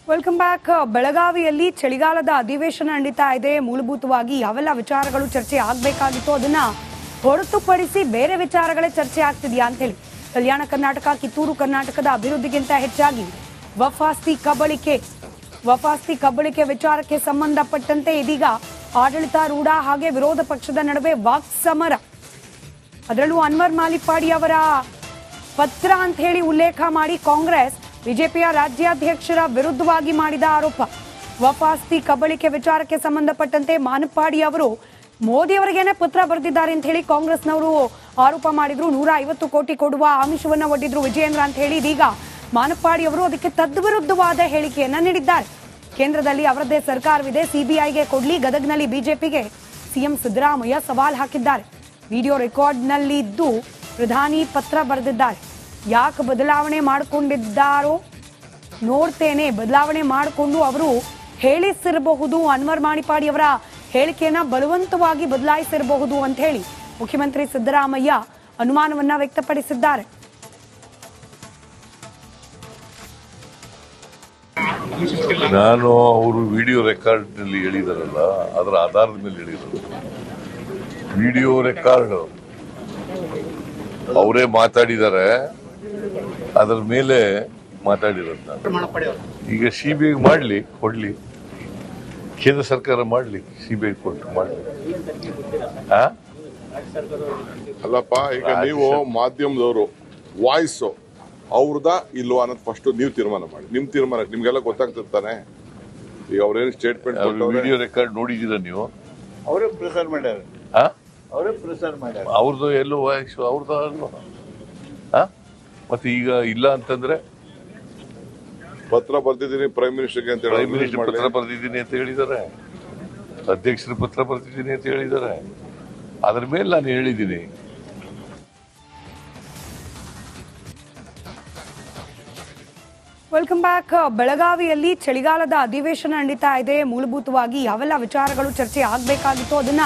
Welcome back. ಬೆಳಗಾವಿಯಲ್ಲಿ ಚಳಿಗಾಲದ ಅಧಿವೇಶನ ನಡೀತಾ ಇದೆ. ಮೂಲಭೂತವಾಗಿ ಯಾವೆಲ್ಲ ವಿಚಾರಗಳು ಚರ್ಚೆ ಆಗಬೇಕಾಗಿತ್ತು ಅದನ್ನ ಹೊರತುಪಡಿಸಿ ಬೇರೆ ವಿಚಾರಗಳೇ ಚರ್ಚೆ ಆಗ್ತಿದೆಯಾ ಅಂತ ಹೇಳಿ ಕಲ್ಯಾಣ ಕರ್ನಾಟಕ, ಕಿತ್ತೂರು ಕರ್ನಾಟಕದ ಅಭಿವೃದ್ಧಿಗಿಂತ ಹೆಚ್ಚಾಗಿ ವಫಾಸ್ತಿ ಕಬಳಿಕೆ ವಿಚಾರಕ್ಕೆ ಸಂಬಂಧಪಟ್ಟಂತೆ ಇದೀಗ ಆಡಳಿತಾರೂಢ ಹಾಗೆ ವಿರೋಧ ಪಕ್ಷದ ನಡುವೆ ವಾಕ್ ಸಮರ. ಅದರಲ್ಲೂ ಅನ್ವರ್ ಮಾಲಿಪಾಡಿ ಅವರ ಪತ್ರ ಅಂತ ಹೇಳಿ ಉಲ್ಲೇಖ ಮಾಡಿ ಕಾಂಗ್ರೆಸ್ ಬಿಜೆಪಿಯ ರಾಜ್ಯಾಧ್ಯಕ್ಷರ ವಿರುದ್ಧವಾಗಿ ಮಾಡಿದ ಆರೋಪ. ವಫಾಸ್ತಿ ಕಬಳಿಕೆ ವಿಚಾರಕ್ಕೆ ಸಂಬಂಧಪಟ್ಟಂತೆ ಮಾನಪಾಡಿ ಅವರು ಮೋದಿಯವರಿಗೇನೆ ಪತ್ರ ಬರೆದಿದ್ದಾರೆ ಅಂತ ಹೇಳಿ ಕಾಂಗ್ರೆಸ್ನವರು ಆರೋಪ ಮಾಡಿದ್ರು. 150 ಕೋಟಿ ಕೊಡುವ ಆಮಿಷವನ್ನ ಒಡ್ಡಿದ್ರು ವಿಜಯೇಂದ್ರ ಅಂತ ಹೇಳಿ ಇದೀಗ ಮಾನಪಾಡಿ ಅವರು ಅದಕ್ಕೆ ತದ್ವಿರುದ್ಧವಾದ ಹೇಳಿಕೆಯನ್ನ ನೀಡಿದ್ದಾರೆ. ಕೇಂದ್ರದಲ್ಲಿ ಅವರದ್ದೇ ಸರ್ಕಾರವಿದೆ, ಸಿಬಿಐಗೆ ಕೊಡ್ಲಿ, ಗದಗ್ನಲ್ಲಿ ಬಿಜೆಪಿಗೆ ಸಿಎಂ ಸಿದ್ದರಾಮಯ್ಯ ಸವಾಲ್ ಹಾಕಿದ್ದಾರೆ. ವಿಡಿಯೋ ರೆಕಾರ್ಡ್ನಲ್ಲಿದ್ದು ಪ್ರಧಾನಿ ಪತ್ರ ಬರೆದಿದ್ದಾರೆ. ಯಾಕೆ ಬದಲಾವಣೆ ಮಾಡಿಕೊಂಡಿದ್ದಾರೋ ನೋಡ್ತೇನೆ, ಬದಲಾವಣೆ ಮಾಡಿಕೊಂಡು ಅವರು ಹೇಳಿಸಿರಬಹುದು, ಅನ್ವರ್ ಮಾಣಿಪಾಡಿ ಅವರ ಹೇಳಿಕೆಯನ್ನ ಬಲವಂತವಾಗಿ ಬದಲಾಯಿಸಿರಬಹುದು ಅಂತ ಹೇಳಿ ಮುಖ್ಯಮಂತ್ರಿ ಸಿದ್ದರಾಮಯ್ಯ ಅನುಮಾನವನ್ನ ವ್ಯಕ್ತಪಡಿಸಿದ್ದಾರೆ. ನಾನು ಅವರು ವಿಡಿಯೋ ರೆಕಾರ್ಡ್ ನಲ್ಲಿ ಹೇಳಿದಾರಲ್ಲ, ಅದರ ಆಧಾರದ ಮೇಲೆ ಹೇಳಿದರು. ವಿಡಿಯೋ ರೆಕಾರ್ಡ್ ಅವರೇ ಮಾತಾಡಿದ್ದಾರೆ, ಅದರ ಮೇಲೆ ಮಾತಾಡಿರೋದು. ಈಗ ಸಿಬಿಐ ಮಾಡ್ಲಿ, ಕೊಡ್ಲಿ, ಕೇಂದ್ರ ಸರ್ಕಾರ ಮಾಡ್ಲಿ, ಸಿಬಿಐ ಕೊಟ್ಟು ಮಾಡ್ಲಿ. ಅಲ್ಲಪ್ಪ, ಈಗ ನೀವು ಮಾಧ್ಯಮದವರು ವಾಯ್ಸ್ ಅವ್ರದ ಇಲ್ವಾ ಅನ್ನೋದು ಫಸ್ಟ್ ನೀವು ತೀರ್ಮಾನ ಮಾಡಿ. ನಿಮ್ ತೀರ್ಮಾನ ನಿಮ್ಗೆಲ್ಲ ಗೊತ್ತಾಗ್ತಿರ್ತಾನೆ. ಈಗ ಅವ್ರೇನು ಸ್ಟೇಟ್ಮೆಂಟ್ ವಿಡಿಯೋ ರೆಕಾರ್ಡ್ ನೋಡಿದೀರ ನೀವು? ಅವರೇ ಪ್ರಿಸರ್ವ್ ಮಾಡ್ಯಾರ, ಅವರೇ ಪ್ರಿಸರ್ವ್ ಮಾಡ್ಯಾರ. ಅವ್ರದ್ದು ಎಲ್ಲೋ ವಾಯ್ಸ್ ಅವ್ರದ್ದು ಅಲ್ವಾ? ಮತ್ತೆ ಈಗ ಇಲ್ಲ ಅಂತಂದ್ರೆ ಪತ್ರ ಬರ್ತಿದ್ದೀನಿ ಪ್ರೈಮ್ ಮಿನಿಸ್ಟರ್ಗೆ ಅಂತ ಪ್ರೈಮ್ ಮಿನಿಸ್ಟರ್ ಪತ್ರ ಬರ್ದಿದ್ದೀನಿ ಅಂತ ಹೇಳಿದ್ದಾರೆ, ಅಧ್ಯಕ್ಷರ ಪತ್ರ ಬರ್ತಿದ್ದೀನಿ ಅಂತ ಹೇಳಿದ್ದಾರೆ. ಅದ್ರ ಮೇಲೆ ನಾನು ಹೇಳಿದ್ದೀನಿ. Welcome back. ಬೆಳಗಾವಿಯಲ್ಲಿ ಚಳಿಗಾಲದ ಅಧಿವೇಶನ ನಡೀತಾ ಇದೆ. ಮೂಲಭೂತವಾಗಿ ಯಾವೆಲ್ಲ ವಿಚಾರಗಳು ಚರ್ಚೆ ಆಗಬೇಕಾಗಿತ್ತು ಅದನ್ನ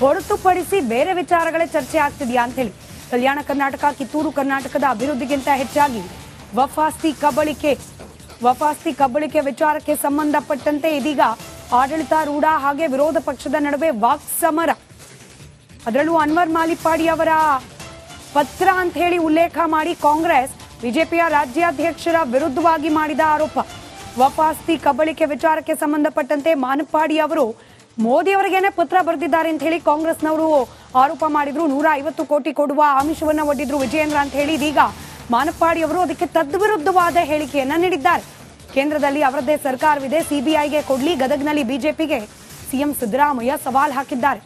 ಹೊರತುಪಡಿಸಿ ಬೇರೆ ವಿಚಾರಗಳೇ ಚರ್ಚೆ ಆಗ್ತಿದೆಯಾ ಅಂತ ಹೇಳಿ ಕಲ್ಯಾಣ ಕರ್ನಾಟಕ, ಕಿತ್ತೂರು ಕರ್ನಾಟಕದ ಅಭಿವೃದ್ಧಿಗಿಂತ ಹೆಚ್ಚಾಗಿ ವಫಾಸ್ತಿ ಕಬಳಿಕೆ ವಿಚಾರಕ್ಕೆ ಸಂಬಂಧಪಟ್ಟಂತೆ ಇದೀಗ ಆಡಳಿತಾರೂಢ ಹಾಗೆ ವಿರೋಧ ಪಕ್ಷದ ನಡುವೆ ವಾಕ್ ಸಮರ. ಅದರಲ್ಲೂ ಅನ್ವರ್ ಮಾಲಿಪಾಡಿ ಅವರ ಪತ್ರ ಅಂತ ಹೇಳಿ ಉಲ್ಲೇಖ ಮಾಡಿ ಕಾಂಗ್ರೆಸ್ ಬಿಜೆಪಿಯ ರಾಜ್ಯಾಧ್ಯಕ್ಷರ ವಿರುದ್ಧವಾಗಿ ಮಾಡಿದ ಆರೋಪ. ವಫಾಸ್ತಿ ಕಬಳಿಕೆ ವಿಚಾರಕ್ಕೆ ಸಂಬಂಧಪಟ್ಟಂತೆ ಮಾನಪಾಡಿ ಅವರು ಮೋದಿಯವರಿಗೇನೆ ಪತ್ರ ಬರೆದಿದ್ದಾರೆ ಅಂತ ಹೇಳಿ ಕಾಂಗ್ರೆಸ್ನವರು ಆರೋಪ ಮಾಡಿದ್ರು. 150 ಕೋಟಿ ಕೊಡುವ ಆಮಿಷವನ್ನ ಒಡ್ಡಿದ್ರು ವಿಜಯೇಂದ್ರ ಅಂತ ಹೇಳಿ ಇದೀಗ ಮಾನಪಾಡಿ ಅವರು ಅದಕ್ಕೆ ತದ್ವಿರುದ್ಧವಾದ ಹೇಳಿಕೆಯನ್ನ ನೀಡಿದ್ದಾರೆ. ಕೇಂದ್ರದಲ್ಲಿ ಅವರದ್ದೇ ಸರ್ಕಾರವಿದೆ, ಸಿಬಿಐಗೆ ಕೊಡ್ಲಿ, ಗದಗ್ನಲ್ಲಿ ಬಿಜೆಪಿಗೆ ಸಿಎಂ ಸಿದ್ದರಾಮಯ್ಯ ಸವಾಲ್ ಹಾಕಿದ್ದಾರೆ.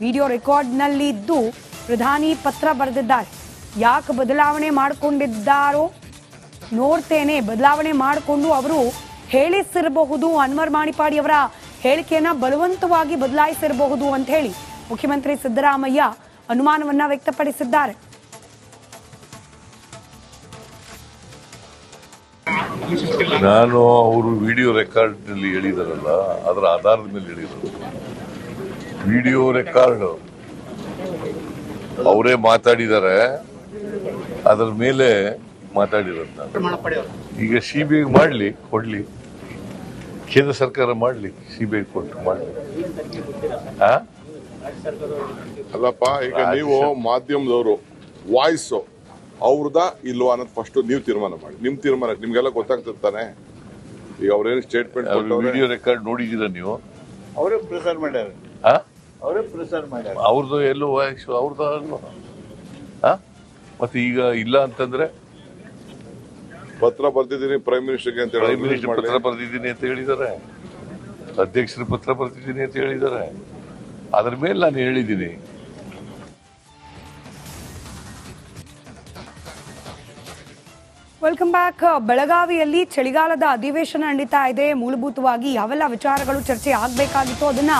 ವಿಡಿಯೋ ರೆಕಾರ್ಡ್ನಲ್ಲಿದ್ದು ಪ್ರಧಾನಿ ಪತ್ರ ಬರೆದಿದ್ದಾರೆ. ಯಾಕೆ ಬದಲಾವಣೆ ಮಾಡಿಕೊಂಡಿದ್ದಾರೋ ನೋಡ್ತೇನೆ, ಬದಲಾವಣೆ ಮಾಡಿಕೊಂಡು ಅವರು ಹೇಳಿಸಿರಬಹುದು, ಅನ್ವರ್ ಮಾಣಿಪಾಡಿ ಅವರ ಹೇಳಿಕೆಯನ್ನ ಬಲವಂತವಾಗಿ ಬದಲಾಯಿಸಿರಬಹುದು ಅಂತ ಹೇಳಿ ಮುಖ್ಯಮಂತ್ರಿ ಸಿದ್ದರಾಮಯ್ಯ ಅನುಮಾನವನ್ನ ವ್ಯಕ್ತಪಡಿಸಿದ್ದಾರೆ. ನಾನು ಅವರು ವಿಡಿಯೋ ರೆಕಾರ್ಡ್ ನಲ್ಲಿ ಹೇಳಿದಾರಲ್ಲ, ಅದರ ಆಧಾರದ ಮೇಲೆ ಹೇಳಿದರು. ವಿಡಿಯೋ ರೆಕಾರ್ಡ್ ಅವರೇ ಮಾತಾಡಿದ್ದಾರೆ, ಅದರ ಮೇಲೆ ಮಾತಾಡಿರೋದು. ಈಗ ಸಿಬಿಐ ಮಾಡ್ಲಿ, ಕೊಡ್ಲಿ, ಕೇಂದ್ರ ಸರ್ಕಾರ ಮಾಡ್ಲಿ, ಸಿಬಿಐ ಕೊಟ್ಟು ಮಾಡ್ಲಿ. ಅಲ್ಲಪ್ಪ, ಈಗ ನೀವು ಮಾಧ್ಯಮದವರು ವಾಯ್ಸ್ ಅವ್ರದ ಇಲ್ವಾ ಅನ್ನೋದು ಫಸ್ಟ್ ನೀವು ತೀರ್ಮಾನ ಮಾಡಿ. ನಿಮ್ ತೀರ್ಮಾನ ನಿಮ್ಗೆಲ್ಲ ಗೊತ್ತಾಗ್ತಿರ್ತಾನೆ. ಈಗ ಅವ್ರೇನು ಸ್ಟೇಟ್ಮೆಂಟ್ ವಿಡಿಯೋ ರೆಕಾರ್ಡ್ ನೋಡಿದೀರ ನೀವು? ಅವರೇ ಪ್ರಿಸರ್ವ್ ಮಾಡ್ಯಾರ, ಅವರೇ ಪ್ರಿಸರ್ವ್ ಮಾಡ್ಯಾರ. ಅವ್ರದ್ದು ಎಲ್ಲೋ ವಾಯ್ಸ್ ಅವ್ರದ್ದು ಅಲ್ವಾ? ಮತ್ತೆ ಈಗ ಇಲ್ಲ ಅಂತಂದ್ರೆ ಪತ್ರ ಬರ್ತಿದ್ದೀನಿ ಪ್ರೈಮ್ ಮಿನಿಸ್ಟರ್ಗೆ ಅಂತ ಪ್ರೈಮ್ ಮಿನಿಸ್ಟರ್ ಪತ್ರ ಬರ್ದಿದ್ದೀನಿ ಅಂತ ಹೇಳಿದ್ದಾರೆ, ಅಧ್ಯಕ್ಷರ ಪತ್ರ ಬರ್ತಿದ್ದೀನಿ ಅಂತ ಹೇಳಿದ್ದಾರೆ. ಅದ್ರ ಮೇಲೆ ನಾನು ಹೇಳಿದ್ದೀನಿ. Welcome back. ಬೆಳಗಾವಿಯಲ್ಲಿ ಚಳಿಗಾಲದ ಅಧಿವೇಶನ ನಡೀತಾ ಇದೆ. ಮೂಲಭೂತವಾಗಿ ಯಾವೆಲ್ಲ ವಿಚಾರಗಳು ಚರ್ಚೆ ಆಗಬೇಕಾಗಿತ್ತು ಅದನ್ನ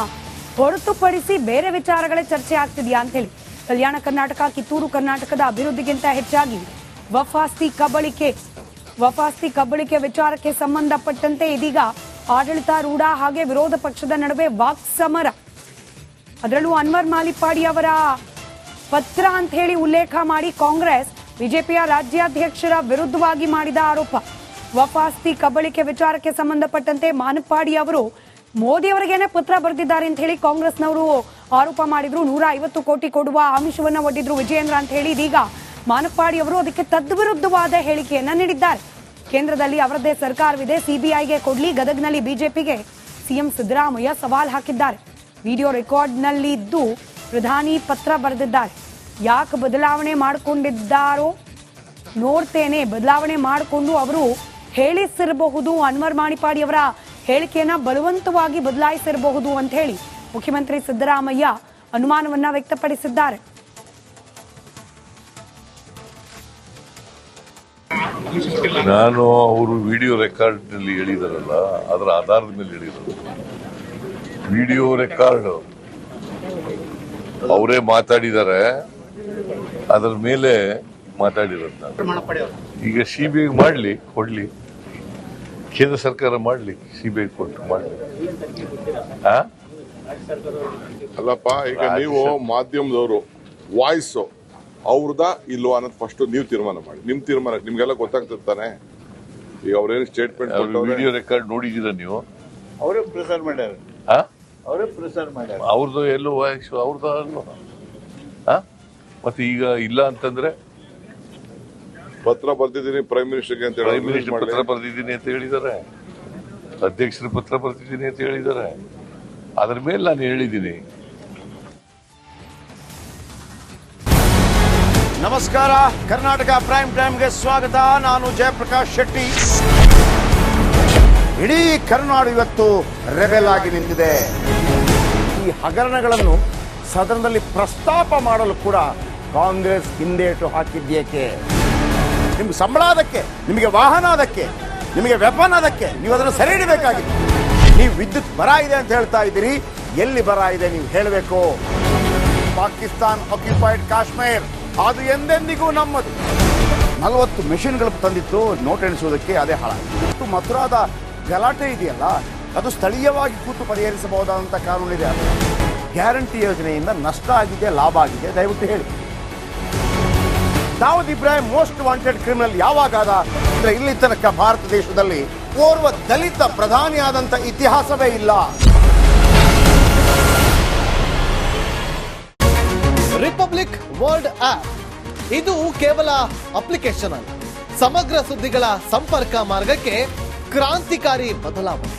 ಹೊರತುಪಡಿಸಿ ಬೇರೆ ವಿಚಾರಗಳೇ ಚರ್ಚೆ ಆಗ್ತಿದೆಯಾ ಅಂತ ಹೇಳಿ ಕಲ್ಯಾಣ ಕರ್ನಾಟಕ, ಕಿತ್ತೂರು ಕರ್ನಾಟಕದ ಅಭಿವೃದ್ಧಿಗಿಂತ ಹೆಚ್ಚಾಗಿ ವಫಾಸ್ತಿ ಕಬಳಿಕೆ ವಿಚಾರಕ್ಕೆ ಸಂಬಂಧಪಟ್ಟಂತೆ ಇದೀಗ ಆಡಳಿತಾರೂಢ ಹಾಗೆ ವಿರೋಧ ಪಕ್ಷದ ನಡುವೆ ವಾಕ್ ಸಮರ. ಅದರಲ್ಲೂ ಅನ್ವರ್ ಮಾಲಿಪಾಡಿ ಅವರ ಪತ್ರ ಅಂತ ಹೇಳಿ ಉಲ್ಲೇಖ ಮಾಡಿ ಕಾಂಗ್ರೆಸ್ ಬಿಜೆಪಿಯ ರಾಜ್ಯಾಧ್ಯಕ್ಷರ ವಿರುದ್ಧವಾಗಿ ಮಾಡಿದ ಆರೋಪ. ವಫ್ ಆಸ್ತಿ ಕಬಳಿಕೆ ವಿಚಾರಕ್ಕೆ ಸಂಬಂಧಪಟ್ಟಂತೆ ಮಾನಪ್ಪಾಡಿ ಅವರು ಮೋದಿ ಅವರಿಗೇನೆ ಪತ್ರ ಬರೆದಿದ್ದಾರೆ ಅಂತ ಹೇಳಿ ಕಾಂಗ್ರೆಸ್ನವರು ಆರೋಪ ಮಾಡಿದ್ರು. 150 ಕೋಟಿ ಕೊಡುವ ಆಮಿಷವನ್ನ ಒಡ್ಡಿದ್ರು ವಿಜಯೇಂದ್ರ ಅಂತ ಹೇಳಿ ಇದೀಗ ಮಾನಪ್ಪಾಡಿ ಅವರು ಅದಕ್ಕೆ ತದ್ವಿರುದ್ಧವಾದ ಹೇಳಿಕೆಯನ್ನ ನೀಡಿದ್ದಾರೆ. ಕೇಂದ್ರದಲ್ಲಿ ಅವರದ್ದೇ ಸರ್ಕಾರವಿದೆ, ಸಿಬಿಐಗೆ ಕೊಡ್ಲಿ, ಗದಗ್ನಲ್ಲಿ ಬಿಜೆಪಿಗೆ ಸಿಎಂ ಸಿದ್ದರಾಮಯ್ಯ ಸವಾಲ್ ಹಾಕಿದ್ದಾರೆ. ವಿಡಿಯೋ ರೆಕಾರ್ಡ್ನಲ್ಲಿದ್ದು ಪ್ರಧಾನಿ ಪತ್ರ ಬರೆದಿದ್ದಾರೆ. ಯಾಕೆ ಬದಲಾವಣೆ ಮಾಡಿಕೊಂಡಿದ್ದಾರೋ ನೋಡ್ತೇನೆ, ಬದಲಾವಣೆ ಮಾಡಿಕೊಂಡು ಅವರು ಹೇಳಿಸಿರಬಹುದು, ಅನ್ವರ್ ಮಾಣಿಪಾಡಿ ಅವರ ಹೇಳಿಕೆಯನ್ನ ಬಲವಂತವಾಗಿ ಬದಲಾಯಿಸಿರಬಹುದು ಅಂತ ಹೇಳಿ ಮುಖ್ಯಮಂತ್ರಿ ಸಿದ್ದರಾಮಯ್ಯ ಅನುಮಾನವನ್ನ ವ್ಯಕ್ತಪಡಿಸಿದ್ದಾರೆ. ನಾನು ಅವರು ವಿಡಿಯೋ ರೆಕಾರ್ಡ್ ನಲ್ಲಿ ಹೇಳಿದಾರಲ್ಲ, ಅದರ ಆಧಾರದ ಮೇಲೆ ಹೇಳಿದರು. ವಿಡಿಯೋ ರೆಕಾರ್ಡ್ ಅವರೇ ಮಾತಾಡಿದ್ದಾರೆ, ಅದರ ಮೇಲೆ ಮಾತಾಡಿರೋದು. ಈಗ ಸಿಬಿಐ ಮಾಡ್ಲಿ, ಕೊಡ್ಲಿ, ಕೇಂದ್ರ ಸರ್ಕಾರ ಮಾಡ್ಲಿ, ಸಿಬಿಐ ಕೊಟ್ಟು ಮಾಡ್ಲಿ. ಅಲ್ಲಪ್ಪ, ಈಗ ನೀವು ಮಾಧ್ಯಮದವರು ವಾಯ್ಸ್ ಅವ್ರದ ಇಲ್ವಾ ಅನ್ನೋದು ಫಸ್ಟ್ ನೀವು ತೀರ್ಮಾನ ಮಾಡಿ. ನಿಮ್ ತೀರ್ಮಾನ ನಿಮ್ಗೆಲ್ಲ ಗೊತ್ತಾಗ್ತಿರ್ತಾನೆ. ಈಗ ಅವ್ರೇನು ಸ್ಟೇಟ್ಮೆಂಟ್ ವಿಡಿಯೋ ರೆಕಾರ್ಡ್ ನೋಡಿದೀರ ನೀವು? ಅವರೇ ಪ್ರೆಸರ್ ಮಾಡ್ಯಾರ. ಅವರೇ ಪ್ರೆಸರ್ ಮಾಡ್ಯಾರ. ಅವ್ರದ್ದು ಎಲ್ಲೋ ವಾಯ್ಸ್ ಅವ್ರದ್ದು ಅಲ್ವಾ? ಮತ್ತೆ ಈಗ ಇಲ್ಲ ಅಂತಂದ್ರೆ ಪತ್ರ ಬರ್ತಿದ್ದೀನಿ ಪ್ರೈಮ್ ಮಿನಿಸ್ಟರ್ಗೆ ಅಂತ ಪ್ರೈಮ್ ಮಿನಿಸ್ಟರ್ ಪತ್ರ ಬರೆದಿದ್ದೀನಿ ಅಂತ ಹೇಳಿದ್ದಾರೆ, ಅಧ್ಯಕ್ಷರು ಪತ್ರ ಬರೆದಿದ್ದೀನಿ ಅಂತ ಹೇಳಿದ್ದಾರೆ. ಅದ್ರ ಮೇಲೆ ನಾನು ಹೇಳಿದ್ದೀನಿ. ನಮಸ್ಕಾರ, ಕರ್ನಾಟಕ ಪ್ರೈಮ್ ಟೈಮ್ಗೆ ಸ್ವಾಗತ. ನಾನು ಜಯಪ್ರಕಾಶ್ ಶೆಟ್ಟಿ. ಇಡೀ ಕರ್ನಾಡು ಇವತ್ತು ರೆಬೆಲ್ ಆಗಿ ನಿಂತಿದೆ. ಈ ಹಗರಣಗಳನ್ನು ಸದನದಲ್ಲಿ ಪ್ರಸ್ತಾಪ ಮಾಡಲು ಕೂಡ ಕಾಂಗ್ರೆಸ್ ಹಿಂದೇಟು ಹಾಕಿದ್ದೇಕೆ? ನಿಮ್ಗೆ ಸಂಬಳ ಅದಕ್ಕೆ, ನಿಮಗೆ ವಾಹನ ಅದಕ್ಕೆ, ನಿಮಗೆ ವೆಪನ್ ಅದಕ್ಕೆ, ನೀವು ಅದನ್ನು ಸೆರೆ ಹಿಡಬೇಕಾಗಿತ್ತು. ನೀವು ವಿದ್ಯುತ್ ಬರ ಇದೆ ಅಂತ ಹೇಳ್ತಾ ಇದ್ದೀರಿ, ಎಲ್ಲಿ ಬರ ಇದೆ ನೀವು ಹೇಳಬೇಕು. ಪಾಕಿಸ್ತಾನ್ ಆಕ್ಯುಪೈಡ್ ಕಾಶ್ಮೀರ್ ಅದು ಎಂದೆಂದಿಗೂ ನಮ್ಮದು. 40 ಮೆಷಿನ್ಗಳು ತಂದಿತ್ತು ನೋಟ್ ಎಣಿಸುವುದಕ್ಕೆ, ಅದೇ ಹಾಳಾಯಿತು. ಮಥುರಾದ ಗಲಾಟೆ ಇದೆಯಲ್ಲ, ಅದು ಸ್ಥಳೀಯವಾಗಿ ಕೂತು ಪರಿಹರಿಸಬಹುದಾದಂಥ ಕಾನೂನಿದೆ. ಅದು ಗ್ಯಾರಂಟಿ ಯೋಜನೆಯಿಂದ ನಷ್ಟ ಆಗಿದೆ, ಲಾಭ ಆಗಿದೆ, ದಯವಿಟ್ಟು ಹೇಳಿ. Dawood Ibrahim most wanted criminal ಯಾವಾಗಾದ ಅಂದ್ರೆ ಇಲ್ಲಿ ತನಕ ಭಾರತ ದೇಶದಲ್ಲಿ ಓರ್ವ ದಲಿತ ಪ್ರಧಾನಿಯಾದಂಥ ಇತಿಹಾಸವೇ ಇಲ್ಲ. ರಿಪಬ್ಲಿಕ್ ವರ್ಲ್ಡ್ ಆಪ್ ಇದು ಕೇವಲ ಅಪ್ಲಿಕೇಶನ್ ಅಲ್ಲ, ಸಮಗ್ರ ಸುದ್ದಿಗಳ ಸಂಪರ್ಕ ಮಾರ್ಗಕ್ಕೆ ಕ್ರಾಂತಿಕಾರಿ ಬದಲಾವಣೆ.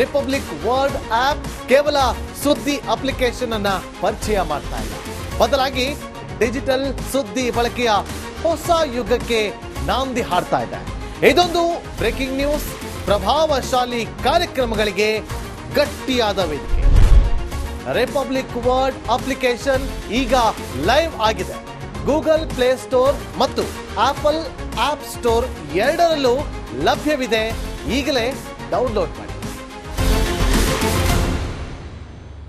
ರಿಪಬ್ಲಿಕ್ ವರ್ಲ್ಡ್ ಆಪ್ ಕೇವಲ ಸುದ್ದಿ ಅಪ್ಲಿಕೇಶನ್ ಅನ್ನ ಪರಿಚಯ ಮಾಡ್ತಾ ಇಲ್ಲ, ಬದಲಾಗಿ ಡಿಜಿಟಲ್ ಸುದ್ದಿ ಬಳಕೆಯ ಹೊಸ ಯುಗಕ್ಕೆ ನಾಂದಿ ಹಾಡ್ತಾ ಇದೆ. ಇದೊಂದು ಬ್ರೇಕಿಂಗ್ ನ್ಯೂಸ್, ಪ್ರಭಾವಶಾಲಿ ಕಾರ್ಯಕ್ರಮಗಳಿಗೆ ಗಟ್ಟಿಯಾದ ವೇದಿಕೆ. ರಿಪಬ್ಲಿಕ್ ವರ್ಲ್ಡ್ ಅಪ್ಲಿಕೇಶನ್ ಈಗ ಲೈವ್ ಆಗಿದೆ. ಗೂಗಲ್ ಪ್ಲೇ ಸ್ಟೋರ್ ಮತ್ತು ಆಪಲ್ ಆಪ್ ಸ್ಟೋರ್ ಎರಡರಲ್ಲೂ ಲಭ್ಯವಿದೆ. ಈಗಲೇ ಡೌನ್ಲೋಡ್ ಮಾಡಿ.